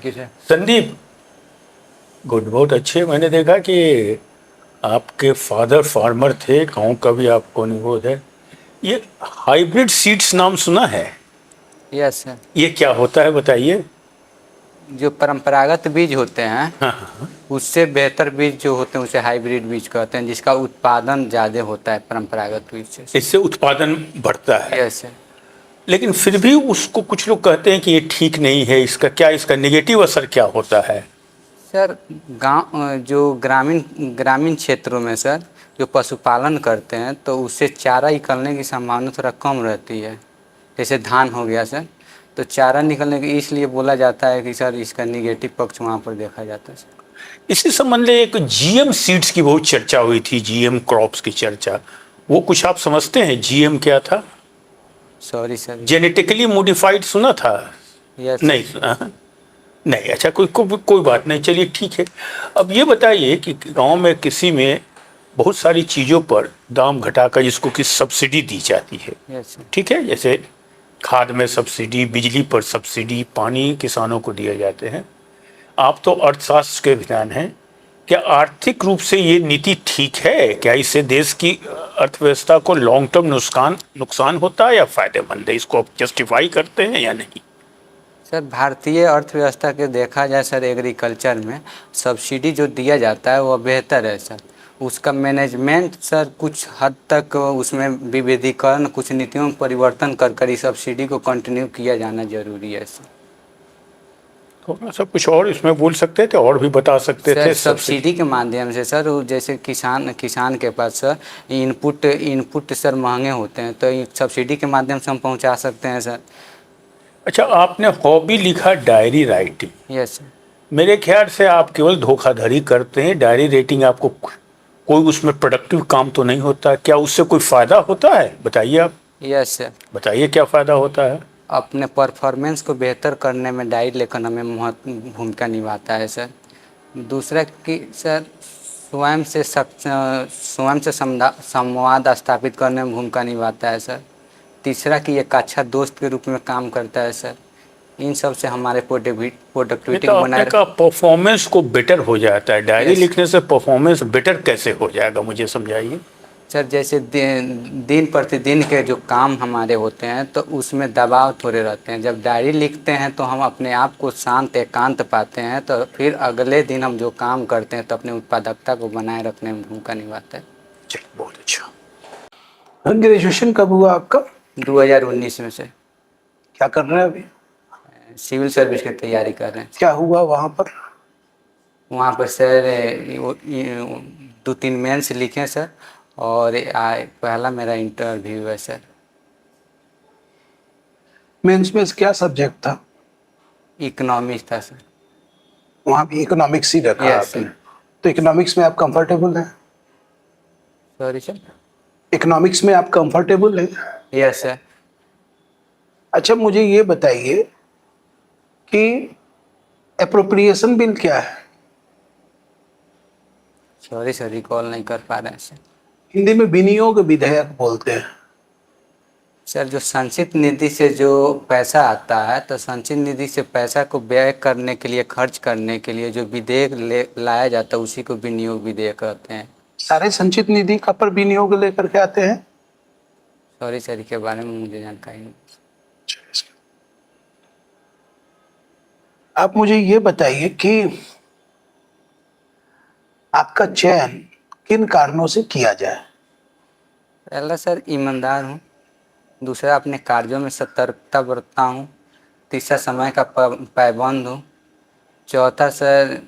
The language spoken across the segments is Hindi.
Thank you sir. Sandeep, good, बहुत अच्छे। मैंने देखा कि आपके फादर फार्मर थे, गांव का भी आपको अनुभव है। ये हाइब्रिड सीड्स नाम सुना है? Yes sir. ये क्या होता है, बताइए। जो परंपरागत बीज होते हैं हाँ हाँ। उससे बेहतर बीज जो होते हैं उसे हाइब्रिड बीज कहते हैं, जिसका उत्पादन ज़्यादा होता है परंपरागत बीज से सर। इससे उत्पादन बढ़ता है। Yes sir. लेकिन फिर भी उसको कुछ लोग कहते हैं कि ये ठीक नहीं है। इसका क्या, इसका नेगेटिव असर क्या होता है? सर गांव जो ग्रामीण ग्रामीण क्षेत्रों में सर जो पशुपालन करते हैं तो उससे चारा निकलने की संभावना थोड़ा कम रहती है। जैसे धान हो गया सर, तो चारा निकलने की इसलिए बोला जाता है कि सर इसका निगेटिव पक्ष वहाँ पर देखा जाता है सर। इसी संबंध में एक जीएम सीड्स की बहुत चर्चा हुई थी, जीएम क्रॉप्स की चर्चा। वो कुछ आप समझते हैं जीएम क्या था? Sorry sir. जेनेटिकली मॉडिफाइड सुना था? यस नहीं सर। सुना, हाँ? नहीं, अच्छा, कोई बात नहीं, चलिए ठीक है। अब ये बताइए कि गांव में किसी में बहुत सारी चीज़ों पर दाम घटाकर जिसको कि सब्सिडी दी जाती है, यस सर। ठीक है, जैसे खाद में सब्सिडी, बिजली पर सब्सिडी, पानी किसानों को दिए जाते हैं। आप तो अर्थशास्त्र के विद्वान हैं, क्या आर्थिक रूप से ये नीति ठीक है? क्या इससे देश की अर्थव्यवस्था को लॉन्ग टर्म नुकसान नुकसान होता है या फायदेमंद है? इसको आप जस्टिफाई करते हैं या नहीं? सर भारतीय अर्थव्यवस्था के देखा जाए सर, एग्रीकल्चर में सब्सिडी जो दिया जाता है वह बेहतर है सर। उसका मैनेजमेंट सर कुछ हद तक उसमें विविधीकरण, कुछ नीतियों में परिवर्तन कर इस सब्सिडी को कंटिन्यू किया जाना जरूरी है सर। थोड़ा सा कुछ और इसमें बोल सकते थे, और भी बता सकते सर थे सब्सिडी। सब्सिडी के माध्यम से सर जैसे किसान के पास सर इनपुट सर महंगे होते हैं, तो सब्सिडी के माध्यम से हम पहुंचा सकते हैं सर। अच्छा, आपने हॉबी लिखा डायरी राइटिंग। Yes sir. मेरे ख्याल से आप केवल धोखाधड़ी करते हैं। डायरी राइटिंग आपको कोई उसमें प्रोडक्टिव काम तो नहीं होता? क्या उससे कोई फायदा होता है, बताइए आप। Yes sir. बताइए क्या फायदा होता है? अपने परफॉर्मेंस को बेहतर करने में डायरी लेखन हमें महत्वपूर्ण भूमिका निभाता है सर। दूसरा कि सर स्वयं से संवाद स्थापित करने में भूमिका निभाता है सर। तीसरा कि एक अच्छा दोस्त के रूप में काम करता है सर। इन सब से हमारे ये प्रोडक्टिविटी तो को आपने बनाए। कहा परफॉर्मेंस को बेटर हो जाता है। डायरी यस लिखने से परफॉर्मेंस बेटर कैसे हो जाएगा, मुझे समझाइए। सर, जैसे दिन प्रतिदिन के जो काम हमारे होते हैं तो उसमें दबाव थोड़े रहते हैं। जब डायरी लिखते हैं तो हम अपने आप को शांत एकांत पाते हैं, तो फिर अगले दिन हम जो काम करते हैं तो अपने उत्पादकता को बनाए रखने में भूमिका निभाता है। चलिए, बहुत अच्छा। ग्रेजुएशन कब हुआ आपका? 2019 में से। क्या कर रहे हैं अभी? सिविल सर्विस की तैयारी कर रहे हैं। क्या हुआ वहाँ पर? वहाँ पर सर 2-3 मेंस लिखे सर, और पहला मेरा इंटरव्यू है सर। मेंस में क्या सब्जेक्ट था? इकोनॉमिक्स था सर। वहाँ भी इकोनॉमिक्स ही रखा यस आपने? सर। तो इकोनॉमिक्स में आप कंफर्टेबल हैं? Sorry sir. इकोनॉमिक्स में आप कंफर्टेबल हैं? Yes sir. अच्छा, मुझे ये बताइए कि एप्रोप्रिएशन बिल क्या है? सॉरी सर, रिकॉल नहीं कर पा रहे हैं सर। हिंदी में विनियोग विधेयक बोलते हैं। सर जो संचित निधि से जो पैसा आता है, तो संचित निधि से पैसा को व्यय करने के लिए, खर्च करने के लिए जो विधेयक लाया जाता है उसी को विनियोग विधेयक कहते हैं। सारे संचित निधि का पर विनियोग लेकर के आते हैं? सॉरी सर, के बारे में मुझे जानकारी नहीं। आप मुझे ये बताइए कि आपका चयन किन कारणों से किया जाए? पहला सर ईमानदार हूँ। दूसरा अपने कार्यों में सतर्कता बरतता हूँ। तीसरा समय का पाबंद हूँ। चौथा सर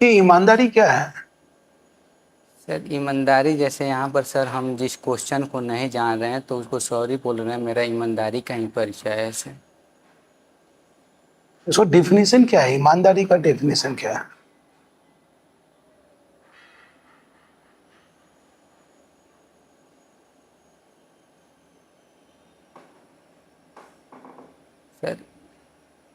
ये ईमानदारी क्या है? सर ईमानदारी, जैसे यहाँ पर सर हम जिस क्वेश्चन को नहीं जान रहे हैं तो उसको सॉरी बोल रहे हैं, मेरा ईमानदारी का ही परिचय है सर। इसको डेफिनेशन क्या है? ईमानदारी का डेफिनेशन क्या है? सर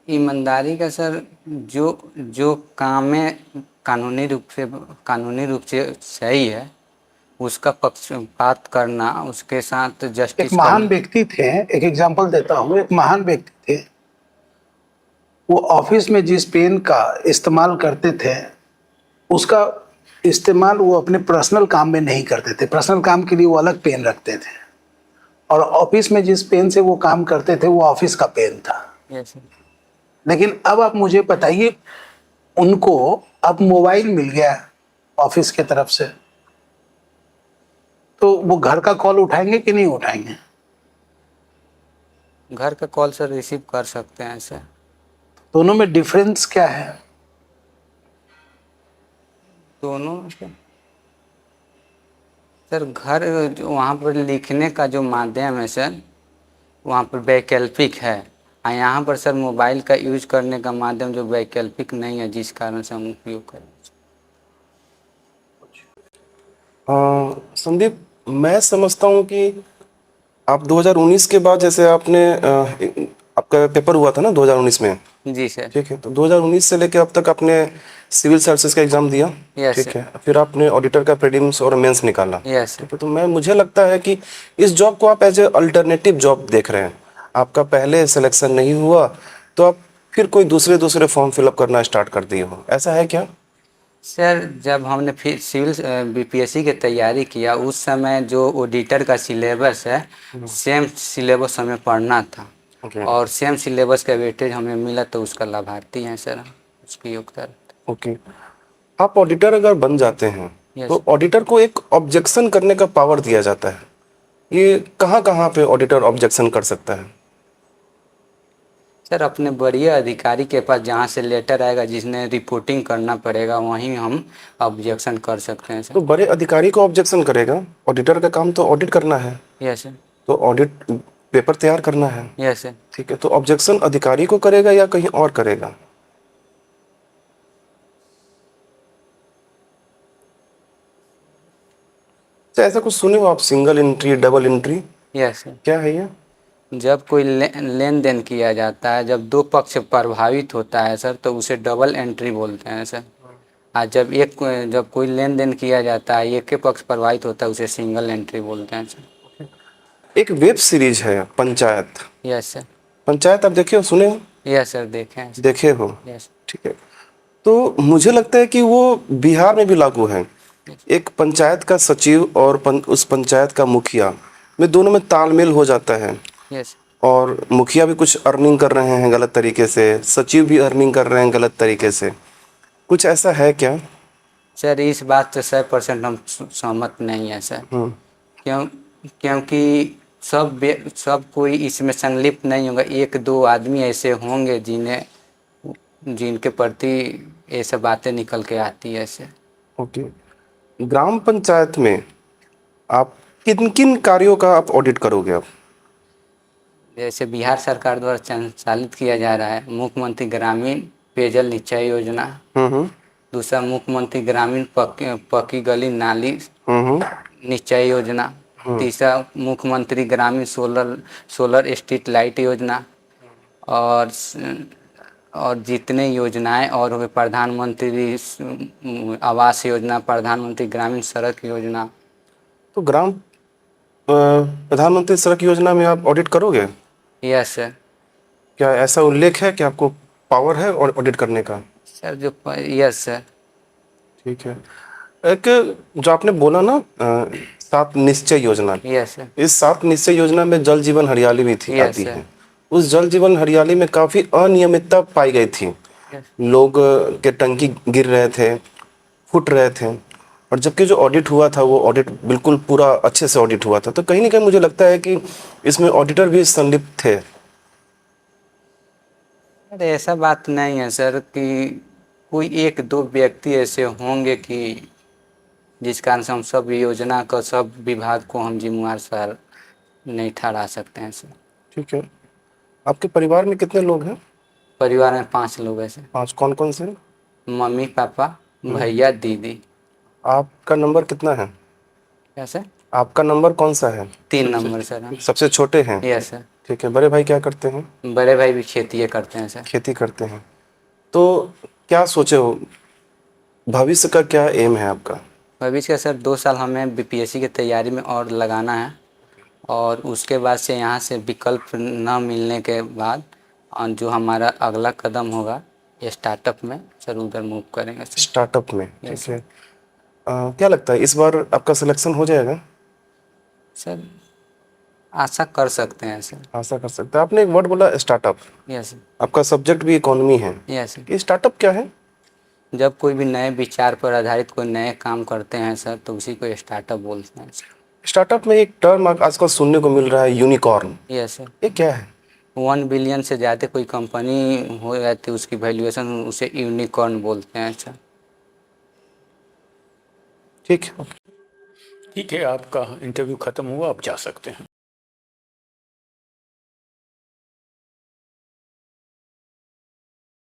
ईमानदारी का सर जो जो काम में कानूनी रूप से सही है उसका पक्षपात करना, उसके साथ एक जस्टिस महान करना। व्यक्ति थे, एक एग्जांपल देता हूँ, एक महान व्यक्ति थे। वो ऑफिस में जिस पेन का इस्तेमाल करते थे, उसका इस्तेमाल वो अपने पर्सनल काम में नहीं करते थे। पर्सनल काम के लिए वो अलग पेन रखते थे, और ऑफिस में जिस पेन से वो काम करते थे वो ऑफिस का पेन था। यस लेकिन अब आप मुझे बताइए, उनको अब मोबाइल मिल गया ऑफिस के तरफ से, तो वो घर का कॉल उठाएंगे कि नहीं उठाएंगे? घर का कॉल सर रिसीव कर सकते हैं सर। दोनों में डिफरेंस क्या है? दोनों सर घर वहाँ पर लिखने का जो माध्यम है सर, वहाँ पर वैकल्पिक है, और यहाँ पर सर मोबाइल का यूज करने का माध्यम जो वैकल्पिक नहीं है, जिस कारण से हम उपयोग करें। संदीप, मैं समझता हूँ कि आप 2019 के बाद, जैसे आपने आपका पेपर हुआ था ना 2019 में, जी सर। ठीक है, तो 2019 से लेके अब तक आपने सिविल सर्विसेज का एग्जाम दिया, यस ठीक है, फिर आपने ऑडिटर का प्रीलिम्स और मेंस निकाला, यस ठीक है, तो मुझे लगता है कि इस जॉब को आप एज ए अल्टरनेटिव जॉब देख रहे हैं। आपका पहले सिलेक्शन नहीं हुआ तो आप फिर कोई दूसरे फॉर्म फिलअप करना स्टार्ट कर दिए हो, ऐसा है क्या? सर, जब हमने फिर सिविल बीपीएससी की तैयारी किया, उस समय जो ऑडिटर का सिलेबस है, सेम सिलेबस हमें पढ़ना था, ओके और सेम सिलेबस का वेटेज हमें मिला, तो उसका लाभार्थी हैं सर, उसकी योग्यता। ओके, आप ऑडिटर अगर बन जाते हैं यस तो ऑडिटर को एक ऑब्जेक्शन करने का पावर दिया जाता है। ये कहाँ कहाँ पे ऑडिटर ऑब्जेक्शन कर सकता है? सर, अपने वरीय अधिकारी के पास जहाँ से लेटर आएगा, जिसने रिपोर्टिंग करना पड़ेगा, वहीं हम ऑब्जेक्शन कर सकते हैं तो सर। बड़े अधिकारी को ऑब्जेक्शन करेगा? ऑडिटर का काम तो ऑडिट करना है, यस सर। तो ऑडिट पेपर तैयार करना है, यस सर। ठीक है, तो ऑब्जेक्शन अधिकारी को करेगा या कहीं और करेगा? तो ऐसा कुछ सुने हो आप, single entry, double entry, yes sir. क्या है ये? जब कोई लेन देन किया जाता है, जब दो पक्ष प्रभावित होता है सर, तो उसे डबल एंट्री बोलते हैं सर। आज जब कोई लेन देन किया जाता है, एक के पक्ष प्रभावित होता है, उसे सिंगल एंट्री बोलते हैं सर। एक वेब सीरीज है पंचायत, यस सर। पंचायत आप देखे हो, सुने हो? यस सर, देखे हैं सर। देखे हो, यस। ठीक है। तो मुझे लगता है कि वो बिहार में भी लागू है। एक पंचायत का सचिव और उस पंचायत का मुखिया में, दोनों में तालमेल हो जाता है, यस। और मुखिया भी कुछ अर्निंग कर रहे हैं गलत तरीके से, सचिव भी अर्निंग कर रहे हैं गलत तरीके से, कुछ ऐसा है क्या? सर, इस बात से 100% हम सहमत नहीं है सर। क्योंकि सब कोई इसमें संलिप्त नहीं होगा। एक दो आदमी ऐसे होंगे जिनके प्रति ये सब बातें निकल के आती है सर। ओके, ग्राम पंचायत में आप किन किन कार्यों का आप ऑडिट करोगे आप? जैसे बिहार सरकार द्वारा संचालित किया जा रहा है मुख्यमंत्री ग्रामीण पेयजल निश्चय योजना, दूसरा मुख्यमंत्री ग्रामीण पक्की गली नाली निश्चय योजना, तीसरा मुख्यमंत्री ग्रामीण सोलर स्ट्रीट लाइट योजना, और जितने योजनाएं और हो गए, प्रधानमंत्री आवास योजना, प्रधानमंत्री ग्रामीण सड़क योजना। तो प्रधानमंत्री सड़क योजना में आप ऑडिट करोगे? Yes sir. क्या ऐसा उल्लेख है कि आपको पावर है ऑडिट करने का? Sir yes sir. ठीक है। एक जो आपने बोला ना 7 निश्चय योजना, यस सर। इस 7 निश्चय योजना में जल जीवन हरियाली भी थी, यस आती सर। है। उस जल जीवन हरियाली में काफी अनियमितता पाई गई थी। लोग के टंकी गिर रहे थे, फूट रहे थे, और जबकि जो ऑडिट हुआ था वो ऑडिट बिल्कुल पूरा अच्छे से ऑडिट हुआ था। तो कहीं ना कहीं मुझे लगता है कि इसमें ऑडिटर भी संलिप्त थे। अरे ऐसा बात नहीं है सर कि कोई एक दो व्यक्ति ऐसे होंगे कि जिस कारण से हम सब योजना का, सब विभाग को हम जिम्मेवार सर नहीं ठहरा सकते हैं सर। ठीक है। आपके परिवार में कितने लोग हैं? परिवार में 5 लोग हैं सर। 5, कौन कौन से? मम्मी पापा, भैया, दीदी। आपका नंबर कितना है? क्या सर? आपका नंबर कौन सा है? 3 नंबर सर हम। सबसे छोटे हैं? Yes sir. ठीक है। बड़े भाई क्या करते हैं? बड़े भाई भी खेती करते हैं सर। खेती करते हैं। तो क्या सोचे हो, भविष्य का क्या एम है आपका? भविष्य का सर 2 साल हमें बीपीएससी की तैयारी में और लगाना है, और उसके बाद से यहाँ से विकल्प न मिलने के बाद जो हमारा अगला कदम होगा ये स्टार्टअप में सर उधर मूव करेंगे सर। स्टार्टअप में, ठीक Yes, है। क्या लगता है इस बार आपका सिलेक्शन हो जाएगा? सर आशा कर सकते हैं सर। आशा कर सकते हैं। आपने एक वर्ड बोला स्टार्टअप, यस आपका सब्जेक्ट भी इकोनॉमी है। Yes sir. ये स्टार्टअप क्या है? जब कोई भी नए विचार पर आधारित कोई नए काम करते हैं सर तो उसी को स्टार्टअप बोलते हैं सर। स्टार्टअप में एक टर्म आजकल सुनने को मिल रहा है, यूनिकॉर्न। Yes sir. ये क्या है? 1 बिलियन से ज़्यादा कोई कंपनी हो जाती है उसकी वैल्यूएशन, उसे यूनिकॉर्न बोलते हैं सर। ठीक है। ठीक है, आपका इंटरव्यू खत्म हुआ, आप जा सकते हैं।